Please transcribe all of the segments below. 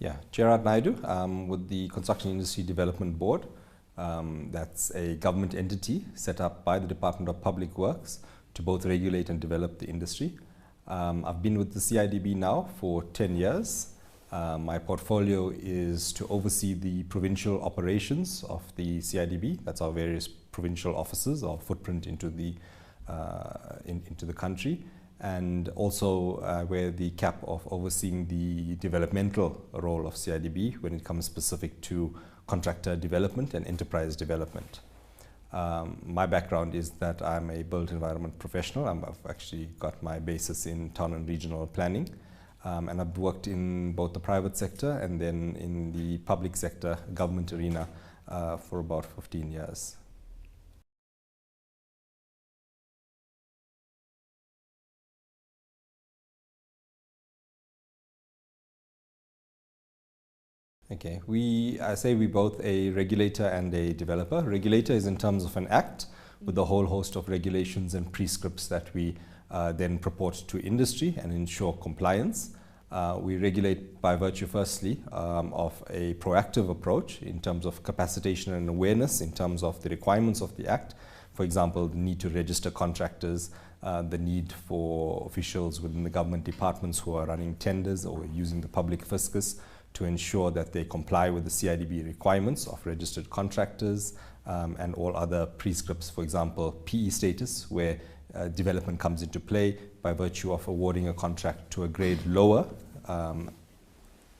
Yeah, Gerard Naidoo with the Construction Industry Development Board. That's a government entity set up by the Department of Public Works to both regulate and develop the industry. I've been with the CIDB now for 10 years. My portfolio is to oversee the provincial operations of the CIDB. That's our various provincial offices, our footprint into the country, and also wear the cap of overseeing the developmental role of CIDB when it comes specific to contractor development and enterprise development. My background is that I'm a built environment professional. I've actually got my basis in town and regional planning, and I've worked in both the private sector and then in the public sector government arena for about 15 years. Okay, I say we both a regulator and a developer. Regulator is in terms of an act with a whole host of regulations and prescripts that we then purport to industry and ensure compliance. We regulate by virtue, firstly, of a proactive approach in terms of capacitation and awareness in terms of the requirements of the act. For example, the need to register contractors, the need for officials within the government departments who are running tenders or using the public fiscus to ensure that they comply with the CIDB requirements of registered contractors and all other prescripts, for example, PE status, where development comes into play by virtue of awarding a contract to a grade lower,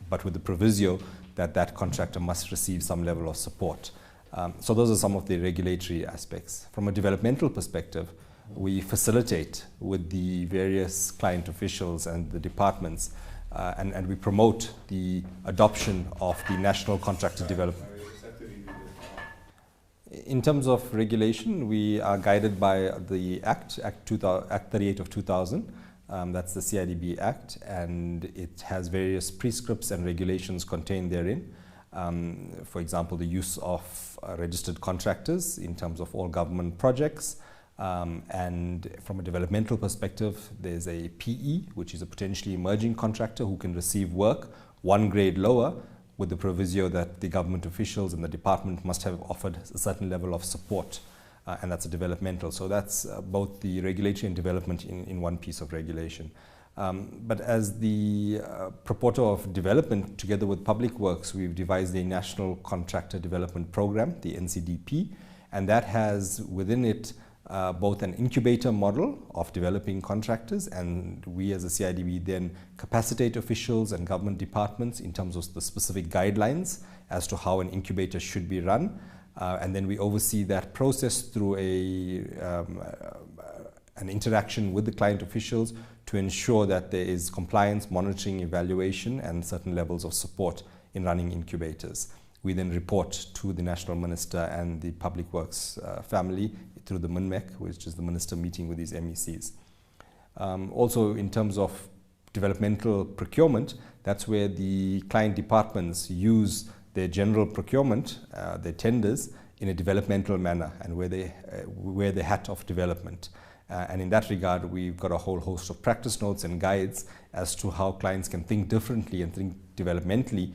but with the proviso that that contractor must receive some level of support. So those are some of the regulatory aspects. From a developmental perspective, we facilitate with the various client officials and the departments and we promote the adoption of the national contractor development. In terms of regulation, we are guided by the Act 38 of 2000. That's the CIDB Act, and it has various prescripts and regulations contained therein. For example, the use of registered contractors in terms of all government projects. And from a developmental perspective, there's a PE, which is a potentially emerging contractor who can receive work one grade lower with the proviso that the government officials and the department must have offered a certain level of support, and that's a developmental. So that's both the regulatory and development in one piece of regulation. But as the purporter of development, together with Public Works, we've devised a National Contractor Development Program, the NCDP, and that has within it both an incubator model of developing contractors, and we as a CIDB then capacitate officials and government departments in terms of the specific guidelines as to how an incubator should be run, and then we oversee that process through an interaction with the client officials to ensure that there is compliance, monitoring, evaluation, and certain levels of support in running incubators. We then report to the National Minister and the Public Works family through the MINMEC, which is the Minister meeting with these MECs. Also, in terms of developmental procurement, that's where the client departments use their general procurement, their tenders, in a developmental manner, and where they wear the hat of development. And in that regard, we've got a whole host of practice notes and guides as to how clients can think differently and think developmentally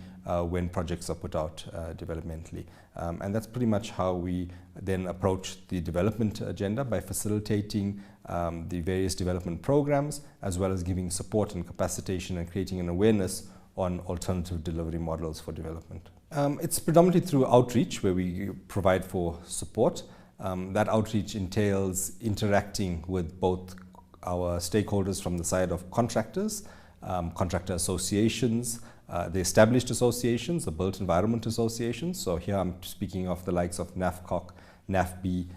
when projects are put out developmentally. And that's pretty much how we then approach the development agenda, by facilitating the various development programs, as well as giving support and capacitation and creating an awareness on alternative delivery models for development. It's predominantly through outreach where we provide for support. That outreach entails interacting with both our stakeholders from the side of contractors, contractor associations, the established associations, the built environment associations. So here I'm speaking of the likes of NAFCOC, NAFB,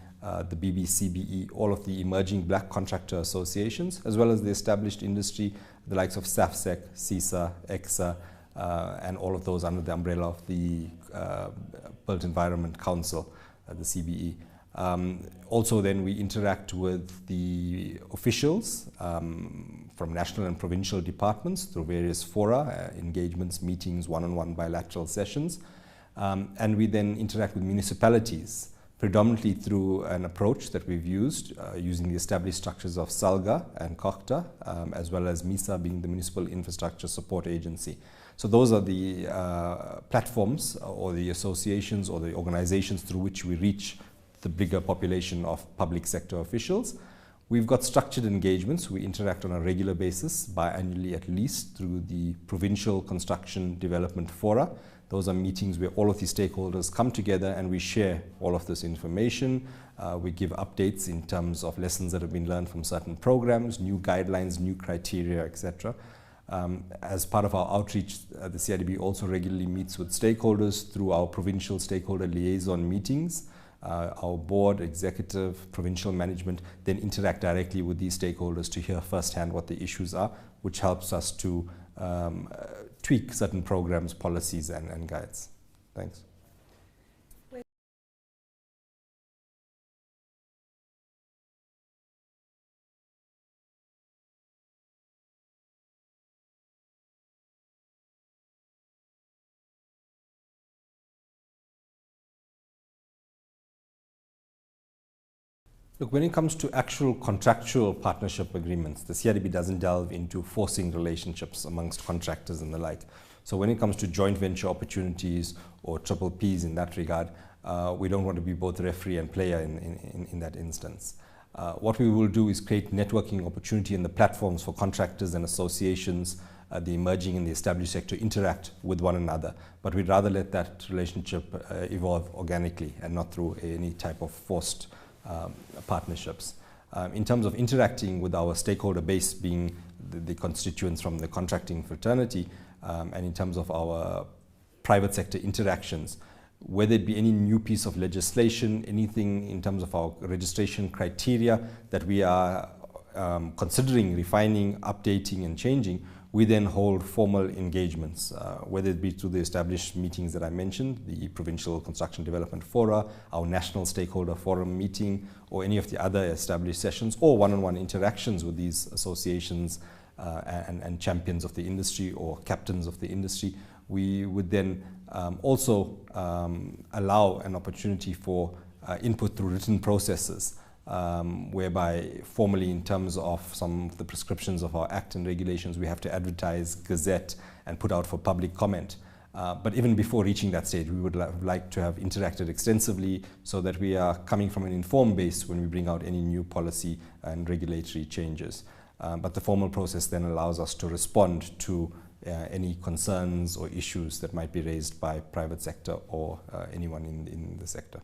the BBCBE, all of the emerging black contractor associations, as well as the established industry, the likes of SAFCPCMP, CISA, EXA, and all of those under the umbrella of the Built Environment Council, the CBE. Also then we interact with the officials from national and provincial departments through various fora, engagements, meetings, one-on-one bilateral sessions. And we then interact with municipalities predominantly through an approach that we've used using the established structures of SALGA and COCTA, as well as MISA being the Municipal Infrastructure Support Agency. So those are the platforms or the associations or the organizations through which we reach the bigger population of public sector officials. We've got structured engagements. We interact on a regular basis, biannually at least, through the Provincial Construction Development Fora. Those are meetings where all of the stakeholders come together and we share all of this information. We give updates in terms of lessons that have been learned from certain programs, new guidelines, new criteria, etc. As part of our outreach, the CIDB also regularly meets with stakeholders through our provincial stakeholder liaison meetings. Our board, executive, provincial management then interact directly with these stakeholders to hear firsthand what the issues are, which helps us to tweak certain programs, policies and guides. Thanks. Look, when it comes to actual contractual partnership agreements, the CIDB doesn't delve into forcing relationships amongst contractors and the like. So when it comes to joint venture opportunities or triple Ps in that regard, we don't want to be both referee and player in that instance. What we will do is create networking opportunity in the platforms for contractors and associations, the emerging and the established sector interact with one another. But we'd rather let that relationship evolve organically and not through any type of forced partnerships. In terms of interacting with our stakeholder base, being the constituents from the contracting fraternity, and in terms of our private sector interactions, whether it be any new piece of legislation, anything in terms of our registration criteria that we are considering refining, updating and changing, we then hold formal engagements, whether it be through the established meetings that I mentioned, the Provincial Construction Development Fora, our National Stakeholder Forum meeting, or any of the other established sessions, or one-on-one interactions with these associations and champions of the industry or captains of the industry. We would then also allow an opportunity for input through written processes, whereby formally, in terms of some of the prescriptions of our Act and regulations, we have to advertise, gazette and put out for public comment. But even before reaching that stage, we would like to have interacted extensively so that we are coming from an informed base when we bring out any new policy and regulatory changes. But the formal process then allows us to respond to any concerns or issues that might be raised by private sector or anyone in the sector.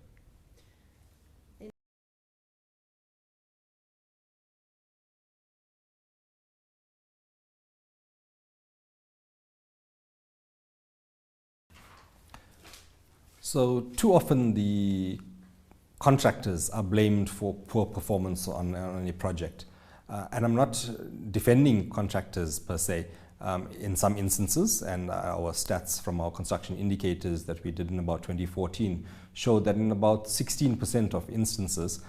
So too often the contractors are blamed for poor performance on a project. And I'm not defending contractors per se. In some instances, and our stats from our construction indicators that we did in about 2014 showed that in about 16% of instances,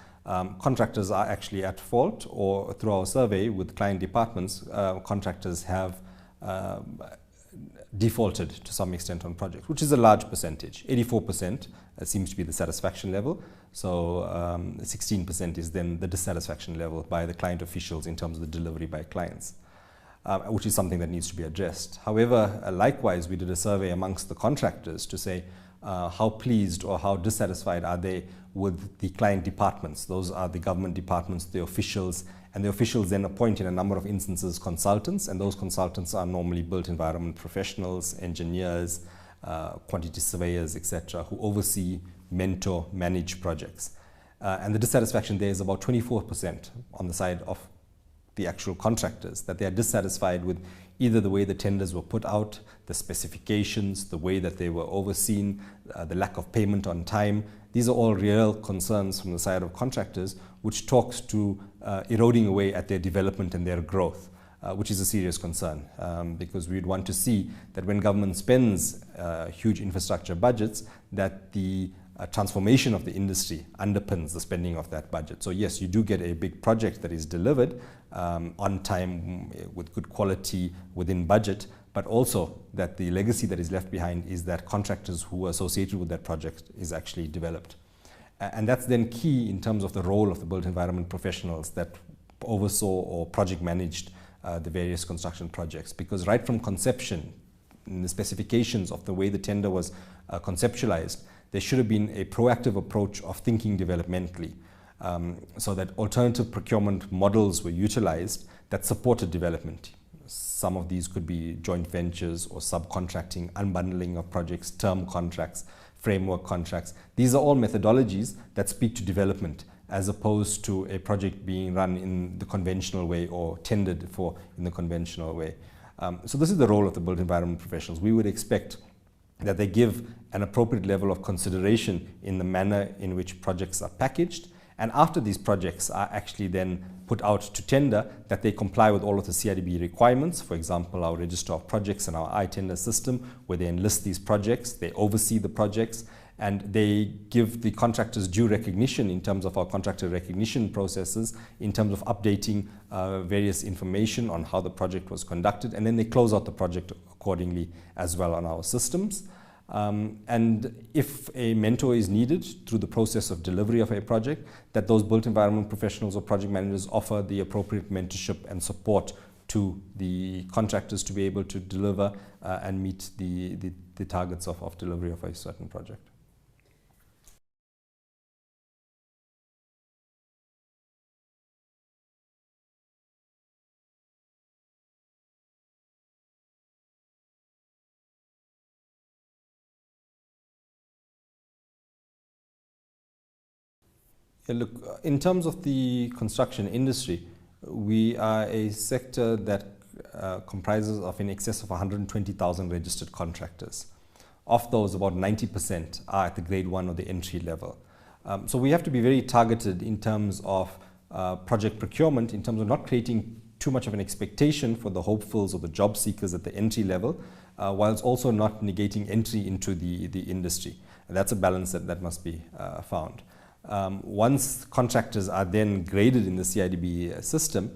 contractors are actually at fault, or through our survey with client departments, contractors have defaulted to some extent on projects, which is a large percentage. 84% seems to be the satisfaction level. So 16% is then the dissatisfaction level by the client officials in terms of the delivery by clients, which is something that needs to be addressed. However, likewise, we did a survey amongst the contractors to say how pleased or how dissatisfied are they with the client departments. Those are the government departments, the officials, and the officials then appoint in a number of instances consultants, and those consultants are normally built environment professionals, engineers, quantity surveyors, etc., who oversee, mentor, manage projects. And the dissatisfaction there is about 24% on the side of the actual contractors, that they are dissatisfied with either the way the tenders were put out, the specifications, the way that they were overseen, the lack of payment on time. These are all real concerns from the side of contractors, which talks to eroding away at their development and their growth, which is a serious concern, because we'd want to see that when government spends huge infrastructure budgets, that the transformation of the industry underpins the spending of that budget. So yes, you do get a big project that is delivered on time with good quality within budget, but also that the legacy that is left behind is that contractors who are associated with that project is actually developed. And that's then key in terms of the role of the built environment professionals that oversaw or project managed the various construction projects. Because right from conception, in the specifications of the way the tender was conceptualized, there should have been a proactive approach of thinking developmentally, so that alternative procurement models were utilized that supported development. Some of these could be joint ventures or subcontracting, unbundling of projects, term contracts, framework contracts. These are all methodologies that speak to development, as opposed to a project being run in the conventional way or tendered for in the conventional way. So this is the role of the built environment professionals. We would expect that they give an appropriate level of consideration in the manner in which projects are packaged, and after these projects are actually then put out to tender, that they comply with all of the CIDB requirements. For example, our register of projects and our iTender system, where they enlist these projects, they oversee the projects, and they give the contractors due recognition in terms of our contractor recognition processes, in terms of updating various information on how the project was conducted, and then they close out the project accordingly as well on our systems. And if a mentor is needed through the process of delivery of a project, that those built environment professionals or project managers offer the appropriate mentorship and support to the contractors to be able to deliver and meet the targets of delivery of a certain project. Yeah, look, in terms of the construction industry, we are a sector that comprises of in excess of 120,000 registered contractors. Of those, about 90% are at the grade 1 or the entry level. So we have to be very targeted in terms of project procurement, in terms of not creating too much of an expectation for the hopefuls or the job seekers at the entry level, whilst also not negating entry into the industry. And that's a balance that must be found. Once contractors are then graded in the CIDB system,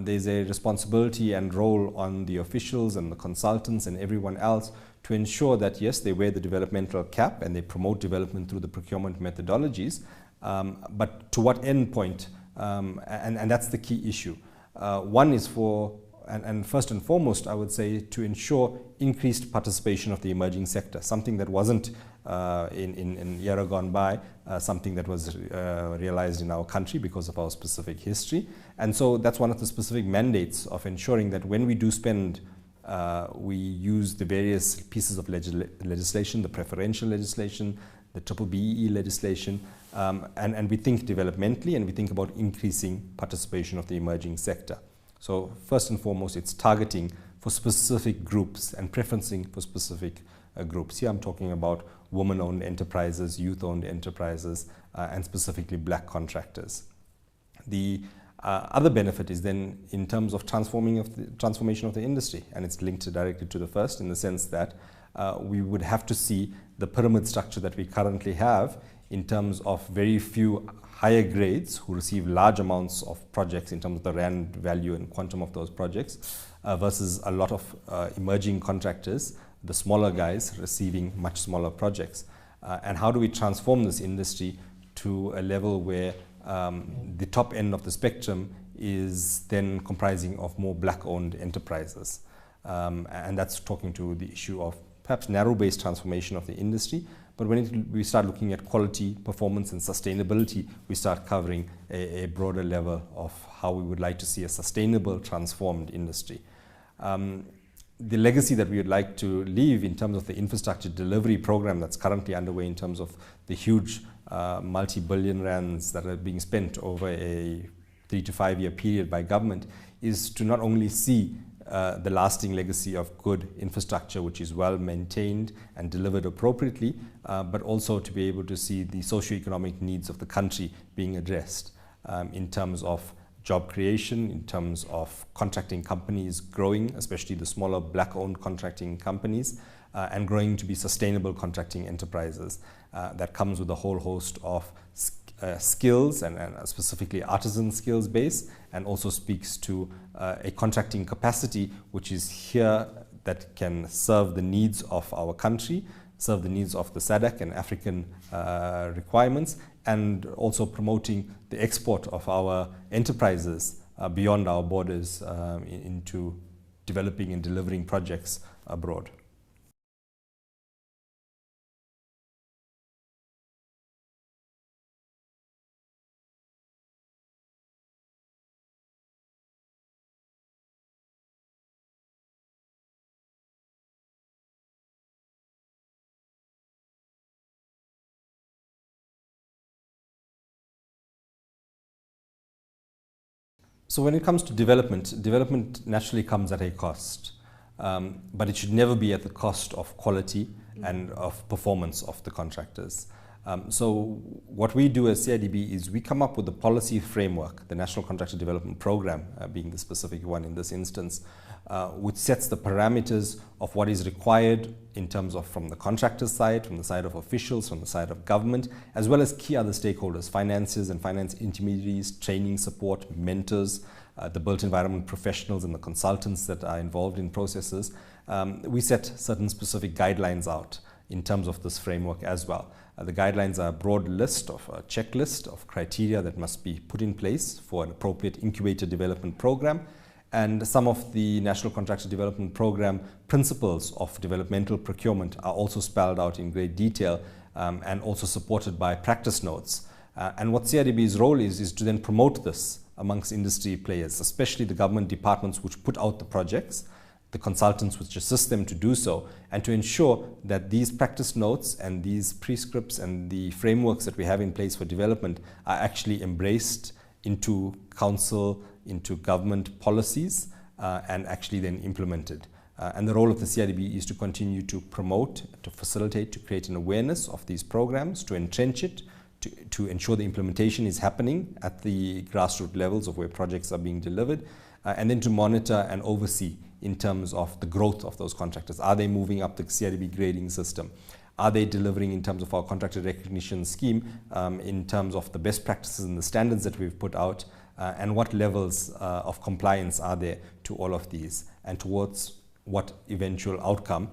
there's a responsibility and role on the officials and the consultants and everyone else to ensure that, yes, they wear the developmental cap and they promote development through the procurement methodologies, but to what end point? And that's the key issue. One is for, and first and foremost, I would say, to ensure increased participation of the emerging sector, something that wasn't in year gone by, something that was realized in our country because of our specific history. And so that's one of the specific mandates of ensuring that when we do spend, we use the various pieces of legislation, the preferential legislation, the BBBE legislation, and we think developmentally and we think about increasing participation of the emerging sector. So first and foremost, it's targeting for specific groups and preferencing for specific groups. Here I'm talking about women-owned enterprises, youth-owned enterprises, and specifically black contractors. The other benefit is then in terms of transformation of the industry, and it's linked directly to the first in the sense that we would have to see the pyramid structure that we currently have in terms of very few higher grades who receive large amounts of projects in terms of the rand value and quantum of those projects versus a lot of emerging contractors, the smaller guys receiving much smaller projects. And how do we transform this industry to a level where the top end of the spectrum is then comprising of more black-owned enterprises? And that's talking to the issue of perhaps narrow-based transformation of the industry. But when we start looking at quality, performance, and sustainability, we start covering a broader level of how we would like to see a sustainable, transformed industry. The legacy that we would like to leave in terms of the infrastructure delivery program that's currently underway in terms of the huge multi-billion rands that are being spent over a 3 to 5 year period by government is to not only see the lasting legacy of good infrastructure which is well maintained and delivered appropriately, but also to be able to see the socio-economic needs of the country being addressed in terms of job creation, in terms of contracting companies growing, especially the smaller black-owned contracting companies, and growing to be sustainable contracting enterprises. That comes with a whole host of skills and specifically artisan skills base, and also speaks to a contracting capacity which is here that can serve the needs of our country, serve the needs of the SADC and African requirements, and also promoting the export of our enterprises beyond our borders into developing and delivering projects abroad. So when it comes to development, development naturally comes at a cost, but it should never be at the cost of quality and of performance of the contractors. So what we do as CIDB is we come up with a policy framework, the National Contractor Development Program being the specific one in this instance, which sets the parameters of what is required in terms of from the contractor side, from the side of officials, from the side of government, as well as key other stakeholders, financiers and finance intermediaries, training support, mentors, the built environment professionals and the consultants that are involved in processes. We set certain specific guidelines out in terms of this framework as well. The guidelines are a broad list of a checklist of criteria that must be put in place for an appropriate incubator development program. And some of the National Contractor Development Program principles of developmental procurement are also spelled out in great detail and also supported by practice notes. And what CIDB's role is to then promote this amongst industry players, especially the government departments which put out the projects, the consultants which assist them to do so, and to ensure that these practice notes and these prescripts and the frameworks that we have in place for development are actually embraced into council, into government policies, and actually then implemented. And the role of the CIDB is to continue to promote, to facilitate, to create an awareness of these programs, to entrench it, to ensure the implementation is happening at the grassroots levels of where projects are being delivered, and then to monitor and oversee in terms of the growth of those contractors. Are they moving up the CIDB grading system? Are they delivering in terms of our contractor recognition scheme, in terms of the best practices and the standards that we've put out, and what levels of compliance are there to all of these, and towards what eventual outcome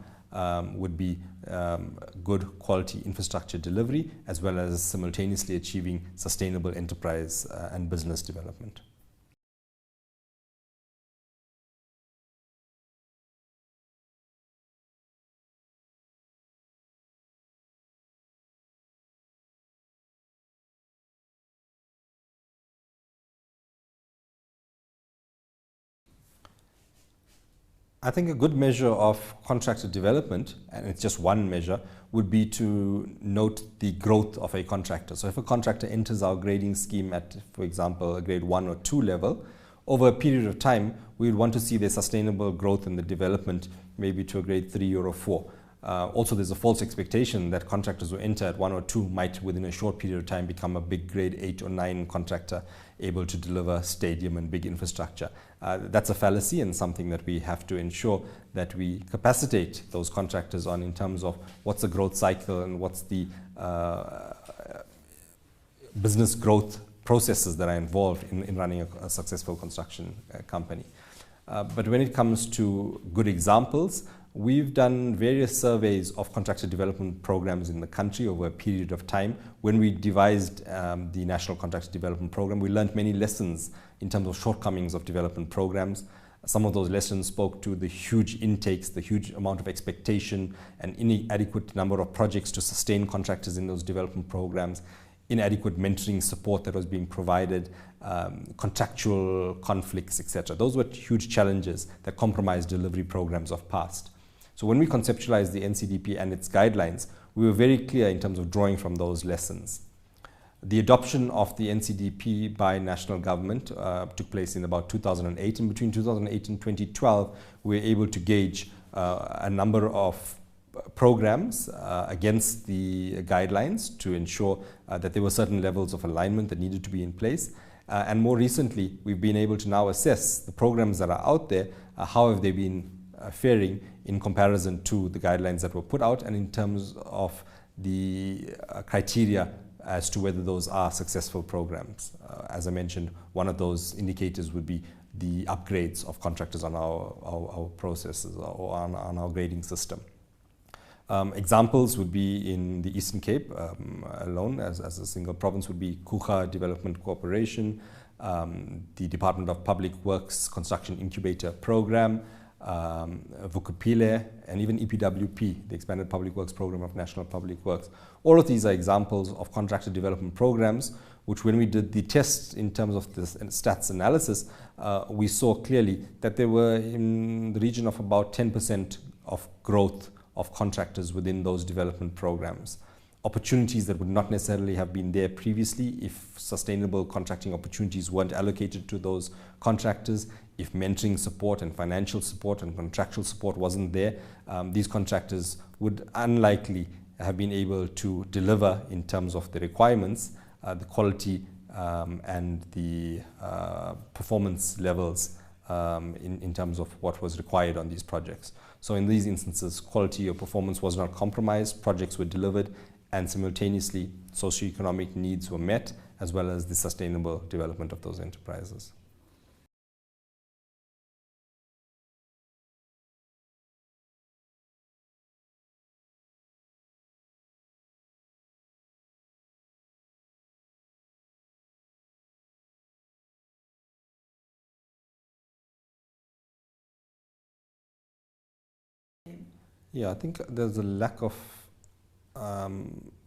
would be good quality infrastructure delivery, as well as simultaneously achieving sustainable enterprise and business development. I think a good measure of contractor development, and it's just one measure, would be to note the growth of a contractor. So if a contractor enters our grading scheme at, for example, a grade 1 or 2 level, over a period of time, we would want to see their sustainable growth in the development, maybe to a grade 3 or a 4. Also, there's a false expectation that contractors who enter at 1 or 2 might, within a short period of time, become a big grade 8 or 9 contractor able to deliver stadium and big infrastructure. That's a fallacy, and something that we have to ensure that we capacitate those contractors on in terms of what's the growth cycle and what's the business growth processes that are involved in running a successful construction company. But when it comes to good examples, we've done various surveys of contractor development programs in the country over a period of time. When we devised the National Contractor Development Program, we learned many lessons in terms of shortcomings of development programs. Some of those lessons spoke to the huge intakes, the huge amount of expectation, and inadequate number of projects to sustain contractors in those development programs, inadequate mentoring support that was being provided, contractual conflicts, etc. Those were huge challenges that compromised delivery programs of past. So when we conceptualized the NCDP and its guidelines, we were very clear in terms of drawing from those lessons. The adoption of the NCDP by national government took place in about 2008, and between 2008 and 2012, we were able to gauge a number of programs against the guidelines to ensure that there were certain levels of alignment that needed to be in place. And more recently, we've been able to now assess the programs that are out there, how have they been faring in comparison to the guidelines that were put out, and in terms of the criteria as to whether those are successful programs. As I mentioned, one of those indicators would be the upgrades of contractors on our processes or on our grading system. Examples would be in the Eastern Cape alone, as a single province, would be Kucha Development Corporation, the Department of Public Works Construction Incubator Program, Vukupile, and even EPWP, the Expanded Public Works Program of National Public Works. All of these are examples of contractor development programs, which when we did the test in terms of this stats analysis, we saw clearly that there were in the region of about 10% of growth of contractors within those development programs. Opportunities that would not necessarily have been there previously if sustainable contracting opportunities weren't allocated to those contractors, if mentoring support and financial support and contractual support wasn't there, these contractors would unlikely have been able to deliver in terms of the requirements, the quality and the performance levels in terms of what was required on these projects. So in these instances, quality or performance was not compromised, projects were delivered, and simultaneously socioeconomic needs were met, as well as the sustainable development of those enterprises. Yeah, I think there's a lack of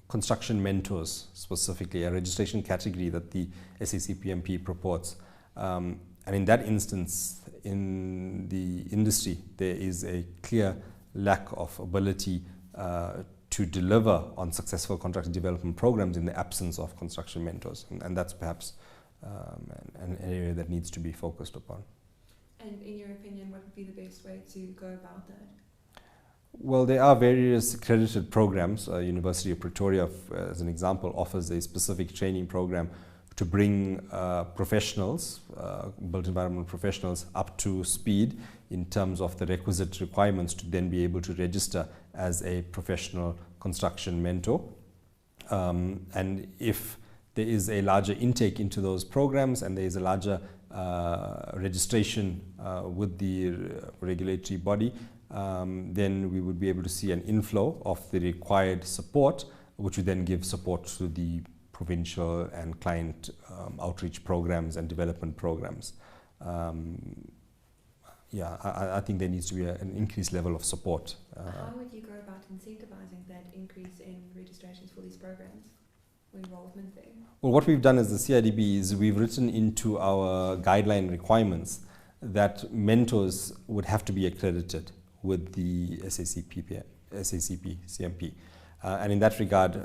construction mentors, specifically a registration category that the SACPMP purports. And in that instance, in the industry, there is a clear lack of ability to deliver on successful contractor development programs in the absence of construction mentors. And that's perhaps an area that needs to be focused upon. And in your opinion, what would be the best way to go about that? Well, there are various accredited programs. University of Pretoria, as an example, offers a specific training program to bring professionals, built environment professionals, up to speed in terms of the requisite requirements to then be able to register as a professional construction mentor. And if there is a larger intake into those programs and there is a larger registration with the regulatory body, then we would be able to see an inflow of the required support, which would then give support to the provincial and client outreach programs and development programs. Yeah, I think there needs to be an increased level of support. How would you go about incentivizing that increase in registrations for these programs or involvement there? Well, what we've done as the CIDB is we've written into our guideline requirements that mentors would have to be accredited with the SACPCMP. And in that regard,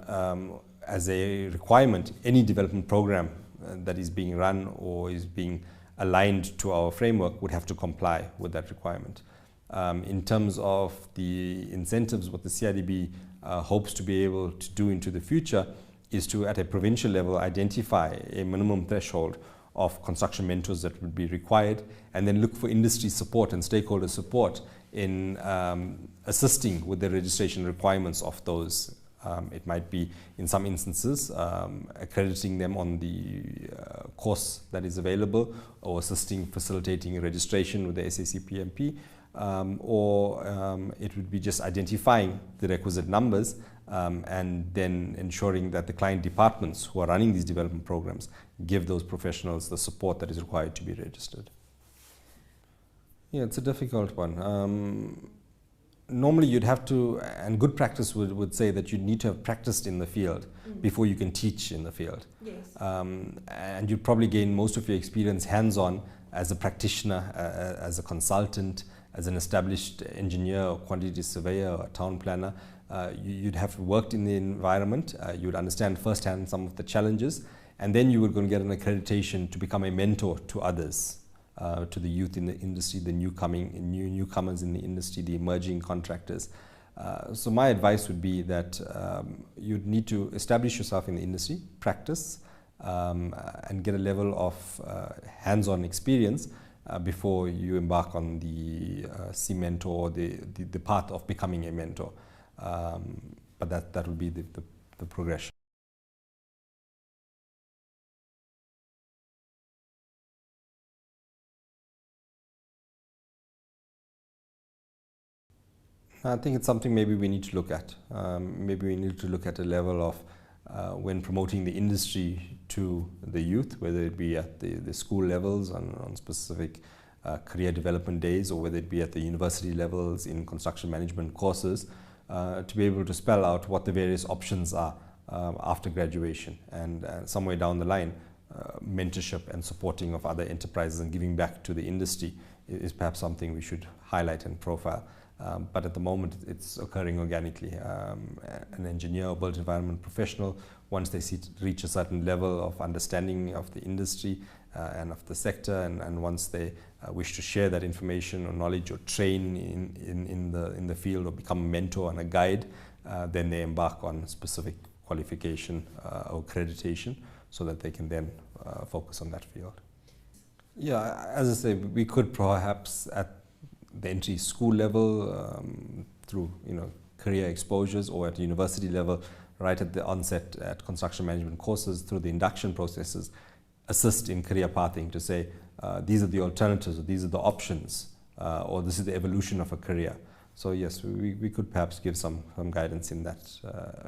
as a requirement, any development program that is being run or is being aligned to our framework would have to comply with that requirement. In terms of the incentives, what the CIDB hopes to be able to do into the future is to, at a provincial level, identify a minimum threshold of construction mentors that would be required, and then look for industry support and stakeholder support in assisting with the registration requirements of those. It might be, in some instances, accrediting them on the course that is available, or assisting, facilitating registration with the SACPMP, or it would be just identifying the requisite numbers and then ensuring that the client departments who are running these development programs give those professionals the support that is required to be registered. Yeah, it's a difficult one. Normally you'd have to, and good practice would say that you need to have practiced in the field before you can teach in the field. Yes. And you'd probably gain most of your experience hands-on as a practitioner, as a consultant, as an established engineer or quantity surveyor or town planner. You'd have worked in the environment, you would understand firsthand some of the challenges, and then you would go and get an accreditation to become a mentor to others. To the youth in the industry, the newcomers in the industry, the emerging contractors. So my advice would be that you'd need to establish yourself in the industry, practice, and get a level of hands-on experience before you embark on the C-mentor or the path of becoming a mentor. But that would be the progression. I think it's something maybe we need to look at. Maybe we need to look at a level of when promoting the industry to the youth, whether it be at the school levels on specific career development days, or whether it be at the university levels in construction management courses, to be able to spell out what the various options are after graduation, and somewhere down the line, mentorship and supporting of other enterprises and giving back to the industry is perhaps something we should highlight and profile. But at the moment, it's occurring organically. An engineer or built environment professional, once they reach a certain level of understanding of the industry and of the sector, and once they wish to share that information or knowledge or train in the field or become a mentor and a guide, then they embark on specific qualification or accreditation so that they can then focus on that field. Yeah, as I say, we could perhaps at the entry school level through career exposures, or at university level right at the onset at construction management courses through the induction processes, assist in career pathing to say these are the alternatives, or these are the options, or this is the evolution of a career. So yes, we could perhaps give some guidance in that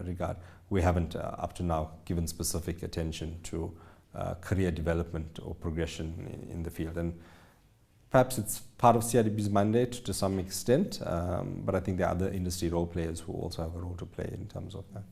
regard. We haven't up to now given specific attention to career development or progression in the field, and perhaps it's part of CIDB's mandate to some extent, but I think there are other industry role players who also have a role to play in terms of that.